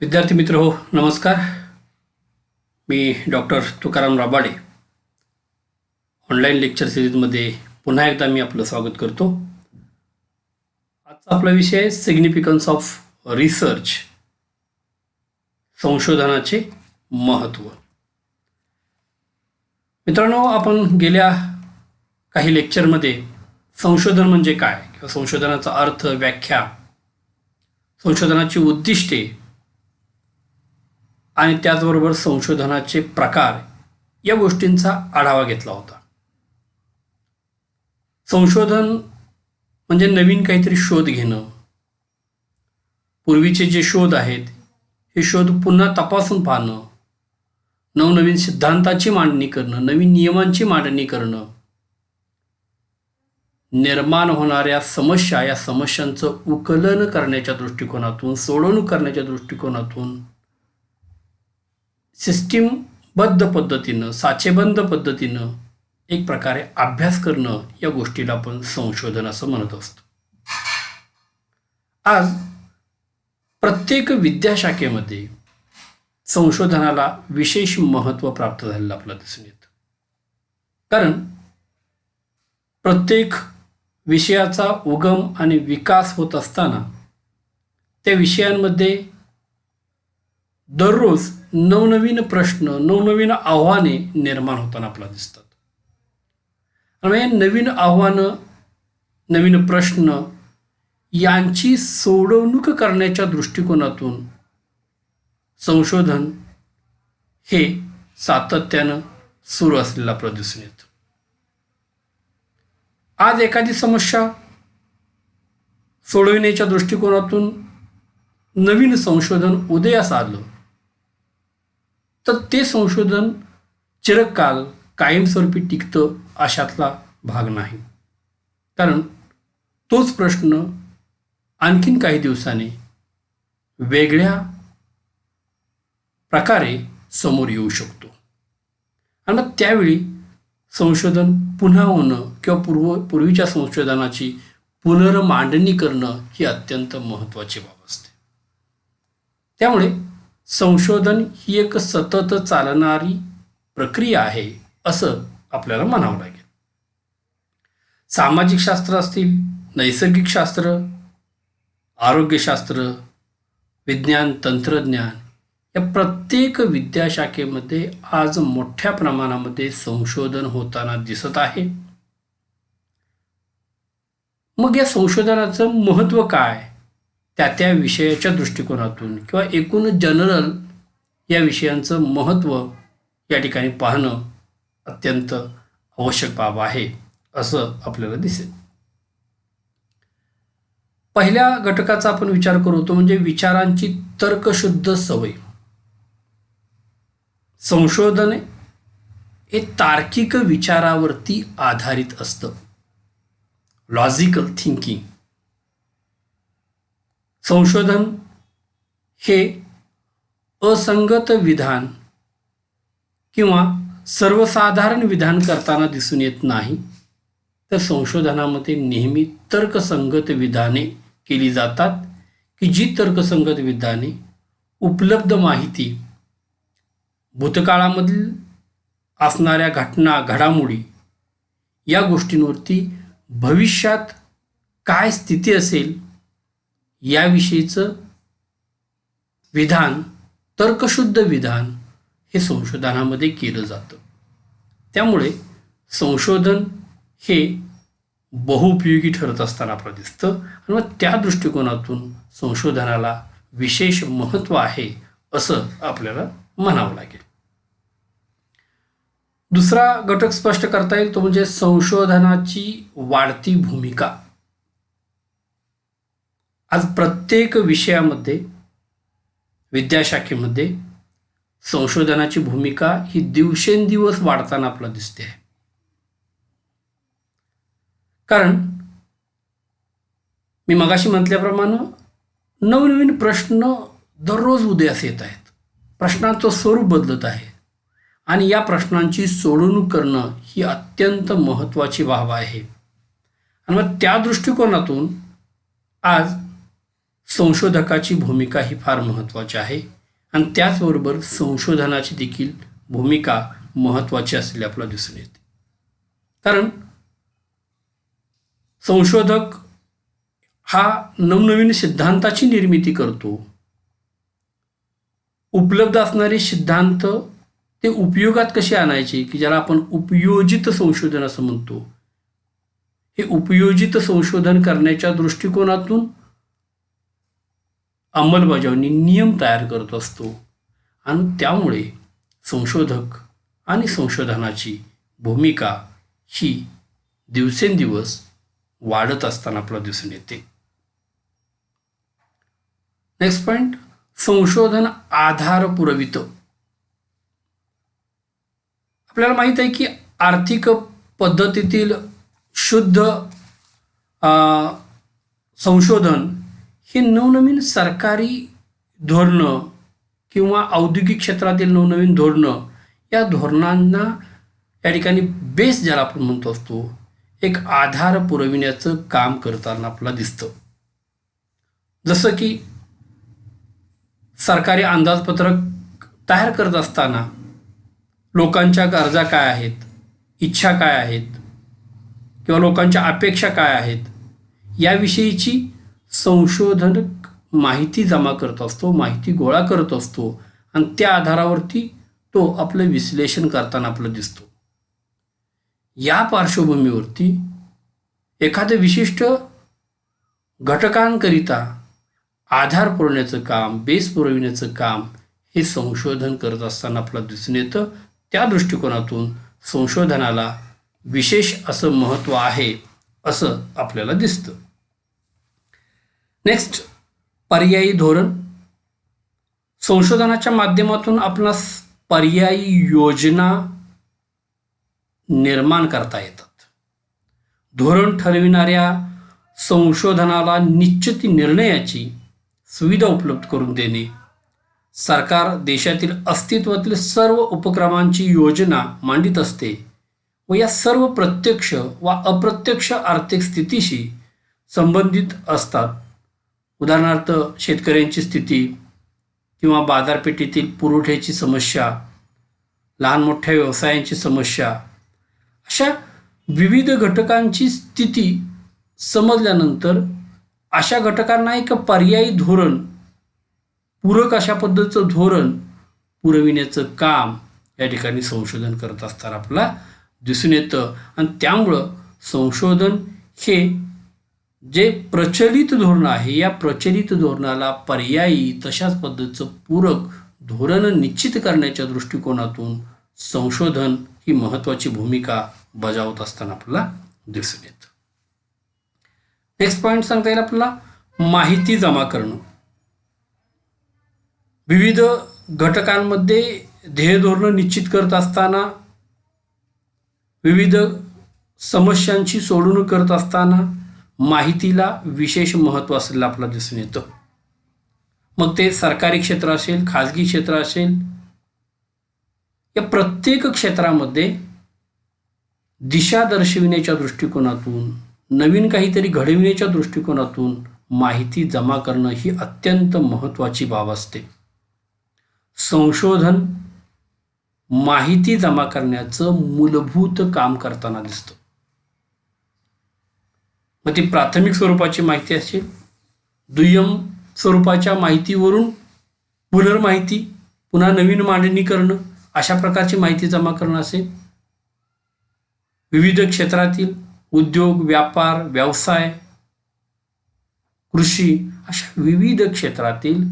विद्यार्थी मित्र हो, नमस्कार. मी डॉक्टर तुकाराम राबाडे. ऑनलाईन लेक्चर सिरीजमध्ये पुन्हा एकदा मी आपलं स्वागत करतो. आजचा आपला विषय आहे सिग्निफिकन्स ऑफ रिसर्च, संशोधनाचे महत्त्व. मित्रांनो, आपण गेल्या काही लेक्चरमध्ये संशोधन म्हणजे काय किंवा संशोधनाचा अर्थ, व्याख्या, संशोधनाची उद्दिष्टे आणि त्याचबरोबर संशोधनाचे प्रकार या गोष्टींचा आढावा घेतला होता. संशोधन म्हणजे नवीन काहीतरी शोध घेणं. पूर्वीचे जे शोध आहेत हे शोध पुन्हा तपासून पाहणं, नवनवीन सिद्धांताची मांडणी करणं, नवीन नियमांची मांडणी करणं, निर्माण होणाऱ्या समस्या या समस्यांचं उकलन करण्याच्या दृष्टिकोनातून, सोडवणूक करण्याच्या दृष्टिकोनातून सिस्टीमबद्ध पद्धतीनं, साचेबंद पद्धतीनं एक प्रकारे अभ्यास करणं या गोष्टीला आपण संशोधन असं म्हणत असतो. आज प्रत्येक विद्याशाखेमध्ये संशोधनाला विशेष महत्त्व प्राप्त झालेलं आपल्याला दिसून येतं. कारण प्रत्येक विषयाचा उगम आणि विकास होत असताना त्या विषयांमध्ये दररोज नवनवीन प्रश्न, नवनवीन आव्हाने निर्माण होताना आपल्याला दिसतात. आणि नवीन आव्हानं, नवीन प्रश्न यांची सोडवणूक करण्याच्या दृष्टिकोनातून संशोधन हे सातत्यानं सुरू असलेलं आपल्याला दिसून येतं. आज एखादी समस्या सोडविण्याच्या दृष्टिकोनातून नवीन संशोधन उदयास आलं तर ते संशोधन चिरकाल कायमस्वरूपी टिकतं अशातला भाग नाही. कारण तोच प्रश्न आणखीन काही दिवसांनी वेगळ्या प्रकारे समोर येऊ शकतो आणि मग त्यावेळी संशोधन पुन्हा होणं किंवा पूर्वीच्या संशोधनाची पुनर्मांडणी करणं ही अत्यंत महत्त्वाची बाब असते. त्यामुळे संशोधन ही एक सतत चालणारी प्रक्रिया आहे असं आपल्याला म्हणावं लागेल. सामाजिक शास्त्र असतील, नैसर्गिक शास्त्र, आरोग्यशास्त्र, विज्ञान, तंत्रज्ञान या प्रत्येक विद्याशाखेमध्ये आज मोठ्या प्रमाणामध्ये संशोधन होताना दिसत आहे. मग या संशोधनाचं महत्त्व काय, त्या विषयाच्या दृष्टिकोनातून किंवा एकूण जनरल या विषयांचं महत्त्व या ठिकाणी पाहणं अत्यंत आवश्यक बाब आहे असं आपल्याला दिसेल. पहिल्या घटकाचा आपण विचार करू तो म्हणजे विचारांची तर्कशुद्ध सवय. संशोधन हे तार्किक विचारावरती आधारित असतं, लॉजिकल थिंकिंग. संशोधन हे असंगत विधान किंवा सर्वसाधारण विधान करताना दिसून येत नाही, तर संशोधनामध्ये नेहमी तर्कसंगत विधाने केली जातात की जी तर्कसंगत विधाने उपलब्ध माहिती, भूतकाळामधील असणाऱ्या घटना, घडामोडी या गोष्टींवरती भविष्यात काय स्थिती असेल याविषयीचं विधान, तर्कशुद्ध विधान हे संशोधनामध्ये केलं जातं. त्यामुळे संशोधन हे बहुउपयोगी ठरत असताना आपल्याला दिसतं आणि मग त्या दृष्टिकोनातून संशोधनाला विशेष महत्त्व आहे असं आपल्याला म्हणावं लागेल. दुसरा घटक स्पष्ट करता येईल तो म्हणजे संशोधनाची वाढती भूमिका. आज प्रत्येक विषयामध्ये, विद्याशाखेमध्ये संशोधनाची भूमिका ही दिवसेंदिवस वाढताना आपल्याला दिसते आहे. कारण मी मगाशी म्हटल्याप्रमाणे नवनवीन प्रश्न दररोज उदयास येत आहेत, प्रश्नांचं स्वरूप बदलत आहे आणि या प्रश्नांची सोडवणूक करणं ही अत्यंत महत्त्वाची बाब आहे. आणि मग त्या दृष्टिकोनातून आज संशोधकाची भूमिका ही फार महत्त्वाची आहे आणि त्याचबरोबर संशोधनाची देखील भूमिका महत्त्वाची असलेली आपल्याला दिसून येते. कारण संशोधक हा नवनवीन सिद्धांताची निर्मिती करतो. उपलब्ध असणारे सिद्धांत ते उपयोगात कसे आणायचे, की ज्याला आपण उपयोजित संशोधन असं म्हणतो. हे उपयोजित संशोधन करण्याच्या दृष्टिकोनातून अंमलबजावणी नियम तयार करत असतो आणि त्यामुळे संशोधक आणि संशोधनाची भूमिका ही दिवसेंदिवस वाढत असताना आपल्याला दिसून येते. नेक्स्ट पॉईंट, संशोधन आधार पुरवितं. आपल्याला माहीत आहे की आर्थिक पद्धतीतील शुद्ध संशोधन हे नवनवीन सरकारी धोरणं किंवा औद्योगिक क्षेत्रातील नवनवीन धोरणं, या धोरणांना या ठिकाणी बेस ज्याला आपण म्हणतो असतो, एक आधार पुरविण्याचं काम करताना आपल्याला दिसतं. जसं की सरकारी अंदाजपत्रक तयार करत असताना लोकांच्या गरजा काय आहेत, इच्छा काय आहेत किंवा लोकांच्या अपेक्षा काय आहेत याविषयीची संशोधक माहिती जमा करत असतो, माहिती गोळा करत असतो आणि त्या आधारावरती तो आपलं विश्लेषण करताना आपलं दिसतो. या पार्श्वभूमीवरती एखाद्या विशिष्ट घटकांकरिता आधार पुरवण्याचं काम, बेस पुरविण्याचं काम हे संशोधन करत असताना आपल्याला दिसून येतं. त्या दृष्टिकोनातून संशोधनाला विशेष असं महत्त्व आहे असं आपल्याला दिसतं. नेक्स्ट, पर्यायी धोरण. संशोधनाच्या माध्यमातून आपणास पर्यायी योजना निर्माण करता येतात. धोरण ठरविणाऱ्या संशोधनाला निश्चित निर्णयाची सुविधा उपलब्ध करून देणे, सरकार देशातील अस्तित्वातील सर्व उपक्रमांची योजना मांडित असते व या सर्व प्रत्यक्ष व अप्रत्यक्ष आर्थिक स्थितीशी संबंधित असतात. उदाहरणार्थ शेतकऱ्यांची स्थिती किंवा बाजारपेठेतील पुरवठ्याची समस्या, लहान मोठ्या व्यवसायांची समस्या, अशा विविध घटकांची स्थिती समजल्यानंतर अशा घटकांना एक पर्यायी धोरण, पूरक अशा पद्धतीचं धोरण पुरविण्याचं काम या ठिकाणी संशोधन करत असताना आपल्याला दिसून येतं. आणि त्यामुळं संशोधन हे जे प्रचलित धोरण आहे, या प्रचलित धोरणाला पर्यायी तशाच पद्धतीचं पूरक धोरण निश्चित करण्याच्या दृष्टिकोनातून संशोधन ही महत्त्वाची भूमिका बजावत असताना आपल्याला दिसून येतं. नेक्स्ट पॉईंट सांगता येईल आपल्याला माहिती जमा करणं. विविध घटकांमध्ये ध्येय धोरण निश्चित करत असताना, विविध समस्यांची सोडवणूक करत असताना माहितीला विशेष महत्त्व असलेलं आपल्याला दिसून येतं. मग ते सरकारी क्षेत्र असेल, खाजगी क्षेत्र असेल, या प्रत्येक क्षेत्रामध्ये दिशा दर्शविण्याच्या दृष्टिकोनातून, नवीन काहीतरी घडविण्याच्या दृष्टिकोनातून माहिती जमा करणं ही अत्यंत महत्त्वाची बाब असते. संशोधन माहिती जमा करण्याचं मूलभूत काम करताना दिसतं. मग ती प्राथमिक स्वरूपाची माहिती असेल, दुय्यम स्वरूपाच्या माहितीवरून पुनर्माहिती, पुन्हा नवीन मांडणी करणं, अशा प्रकारची माहिती जमा करणं असेल, विविध क्षेत्रातील उद्योग, व्यापार, व्यवसाय, कृषी, अशा विविध क्षेत्रातील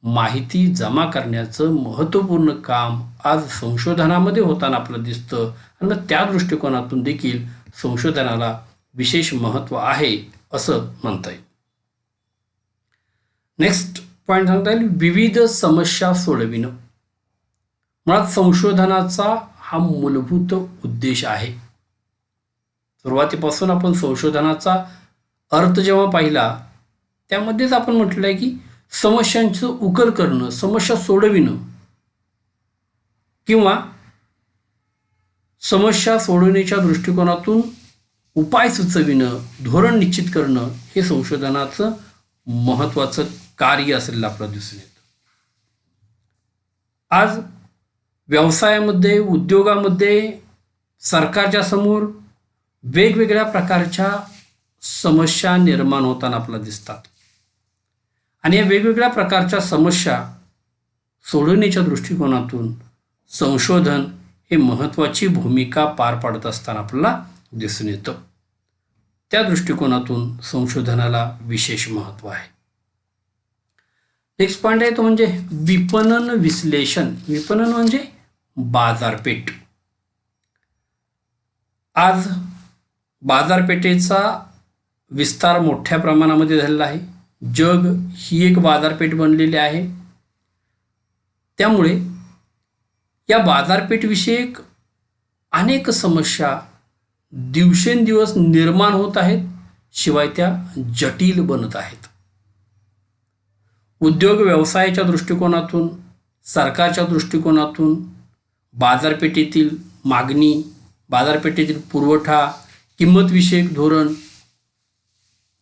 माहिती जमा करण्याचं महत्त्वपूर्ण काम आज संशोधनामध्ये होताना आपलं दिसतं. आणि त्या दृष्टिकोनातून देखील संशोधनाला विशेष महत्त्व आहे असं म्हणता येईल. नेक्स्ट पॉईंट सांगता येईल विविध समस्या सोडविणं. मुळात संशोधनाचा हा मूलभूत उद्देश आहे. सुरुवातीपासून आपण संशोधनाचा अर्थ जेव्हा पाहिला त्यामध्येच आपण म्हटलं आहे की समस्यांचं उकल करणं, समस्या सोडविणं किंवा समस्या सोडवण्याच्या दृष्टिकोनातून उपाय सुचविणं, धोरण निश्चित करणं हे संशोधनाचं महत्त्वाचं कार्य असलेलं आपलं दिसून येतं. आज व्यवसायामध्ये, उद्योगामध्ये सरकारच्या समोर वेगवेगळ्या प्रकारच्या समस्या निर्माण होताना आपल्याला दिसतात आणि या वेगवेगळ्या प्रकारच्या समस्या सोडवण्याच्या दृष्टिकोनातून संशोधन हे महत्त्वाची भूमिका पार पाडत असताना आपल्याला दिसून येतं. त्या दृष्टिकोनातून संशोधनाला विशेष महत्त्व आहे. नेक्स्ट पॉईंट आहे तो म्हणजे विपणन विश्लेषण. विपणन म्हणजे बाजारपेठ. आज बाजारपेठेचा विस्तार मोठ्या प्रमाणामध्ये झालेला आहे. जग ही एक बाजारपेठ बनलेली आहे. त्यामुळे या बाजारपेठविषयक अनेक समस्या दिवसेंदिवस निर्माण होत आहेत, शिवाय त्या जटिल बनत आहेत. उद्योग व्यवसायाच्या दृष्टिकोनातून, सरकारच्या दृष्टिकोनातून बाजारपेठेतील मागणी, बाजारपेठेतील पुरवठा, किंमतविषयक धोरण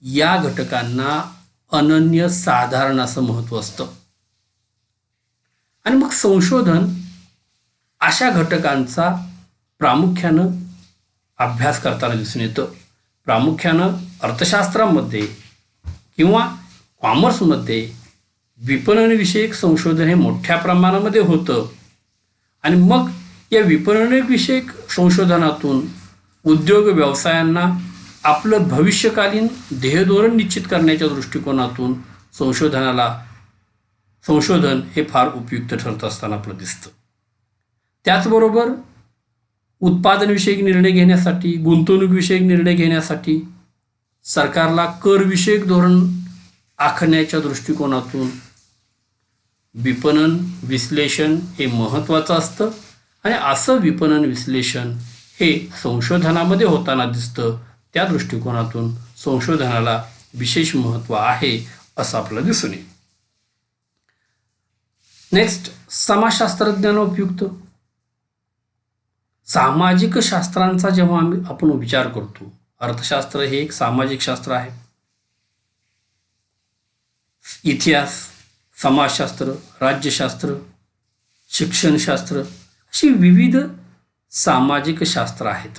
या घटकांना अनन्यसाधारण असं महत्त्व असतं. आणि मग संशोधन अशा घटकांचा प्रामुख्यानं अभ्यास करताना दिसून येतं. प्रामुख्यानं अर्थशास्त्रामध्ये किंवा कॉमर्समध्ये विपणनविषयक संशोधन हे मोठ्या प्रमाणामध्ये होतं आणि मग या विपणनविषयक संशोधनातून उद्योग व्यवसायांना आपलं भविष्यकालीन ध्येयधोरण निश्चित करण्याच्या दृष्टिकोनातून संशोधन हे फार उपयुक्त ठरत असताना आपलं दिसतं. त्याचबरोबर उत्पादनविषयक निर्णय घेण्यासाठी, गुंतवणूकविषयक निर्णय घेण्यासाठी, सरकारला करविषयक धोरण आखण्याच्या दृष्टिकोनातून विपणन विश्लेषण हे महत्त्वाचं असतं आणि असं विपणन विश्लेषण हे संशोधनामध्ये होताना दिसतं. त्या दृष्टिकोनातून संशोधनाला विशेष महत्त्व आहे असं आपल्याला दिसून येईल. नेक्स्ट, समाजशास्त्रज्ञान उपयुक्त. सामाजिक शास्त्रांचा जेव्हा आपण विचार करतो, अर्थशास्त्र हे एक सामाजिक शास्त्र आहे. इतिहास, समाजशास्त्र, राज्यशास्त्र, शिक्षणशास्त्र अशी विविध सामाजिक शास्त्र आहेत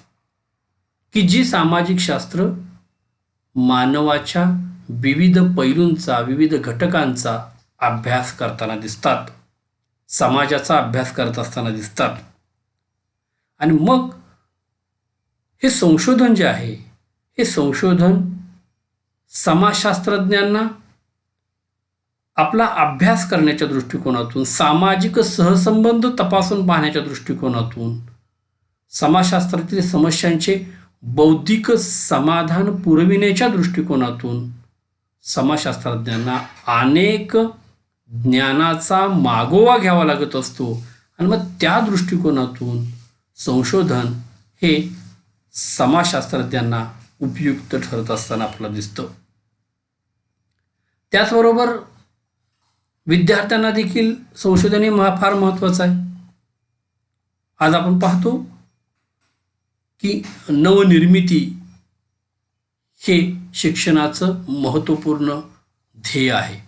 की जी सामाजिक शास्त्र मानवाच्या विविध पैलूंचा, विविध घटकांचा अभ्यास करताना दिसतात, समाजाचा अभ्यास करत असताना दिसतात. आणि मग हे संशोधन जे आहे, हे संशोधन समाजशास्त्रज्ञांना आपला अभ्यास करण्याच्या दृष्टिकोनातून, सामाजिक सहसंबंध तपासून पाहण्याच्या दृष्टिकोनातून, समाजशास्त्रातील समस्यांचे बौद्धिक समाधान पुरविण्याच्या दृष्टिकोनातून समाजशास्त्रज्ञांना अनेक ज्ञानाचा मागोवा घ्यावा लागत असतो. आणि मग त्या दृष्टिकोनातून संशोधन हे समाजशास्त्रज्ञांना उपयुक्त ठरत असताना आपल्याला दिसतं. त्याचबरोबर विद्यार्थ्यांना देखील संशोधन हे फार महत्त्वाचं आहे. आज आपण पाहतो की नवनिर्मिती हे शिक्षणाचं महत्त्वपूर्ण ध्येय आहे.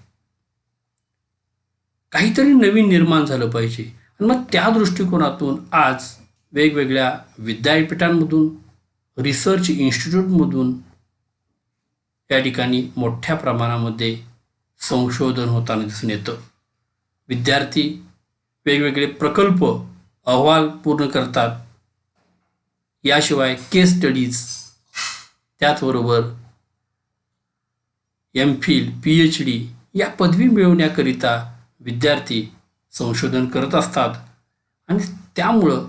काहीतरी नवीन निर्माण झालं पाहिजे आणि मग त्या दृष्टिकोनातून आज वेगवेगळ्या विद्यापीठांमधून, रिसर्च इन्स्टिट्यूटमधून या ठिकाणी मोठ्या प्रमाणामध्ये संशोधन होताना दिसून येतं. विद्यार्थी वेगवेगळे प्रकल्प, अहवाल पूर्ण करतात. याशिवाय केस स्टडीज, त्याचबरोबर MPhil, PhD या पदवी मिळवण्याकरिता विद्यार्थी संशोधन करत असतात आणि त्यामुळं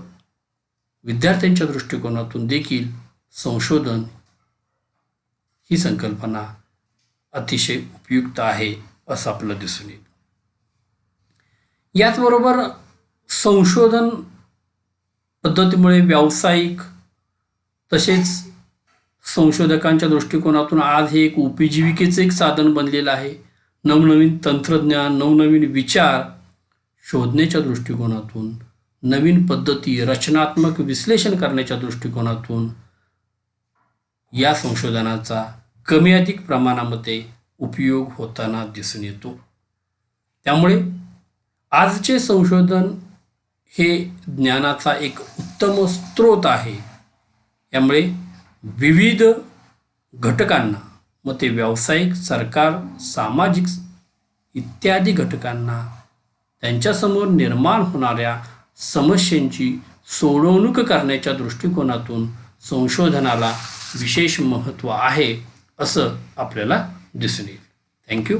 विद्यार्थ्यांच्या दृष्टिकोनातून देखील संशोधन ही संकल्पना अतिशय उपयुक्त आहे असं आपल्याला दिसून येईल. याचबरोबर संशोधन पद्धतीमुळे व्यावसायिक तसेच संशोधकांच्या दृष्टिकोनातून आज हे एक उपजीविकेचं एक साधन बनलेलं आहे. नवनवीन तंत्रज्ञान, नवनवीन विचार शोधण्याच्या दृष्टिकोनातून, नवीन पद्धती, रचनात्मक विश्लेषण करण्याच्या दृष्टिकोनातून या संशोधनाचा कमी अधिक प्रमाणामध्ये उपयोग होताना दिसून येतो. त्यामुळे आजचे संशोधन हे ज्ञानाचा एक उत्तम स्रोत आहे. यामुळे विविध घटकांना, मग ते व्यावसायिक, सरकार, सामाजिक इत्यादी घटकांना त्यांच्यासमोर निर्माण होणाऱ्या समस्यांची सोडवणूक करण्याच्या दृष्टिकोनातून संशोधनाला विशेष महत्त्व आहे असं आपल्याला दिसून येईल. थँक्यू.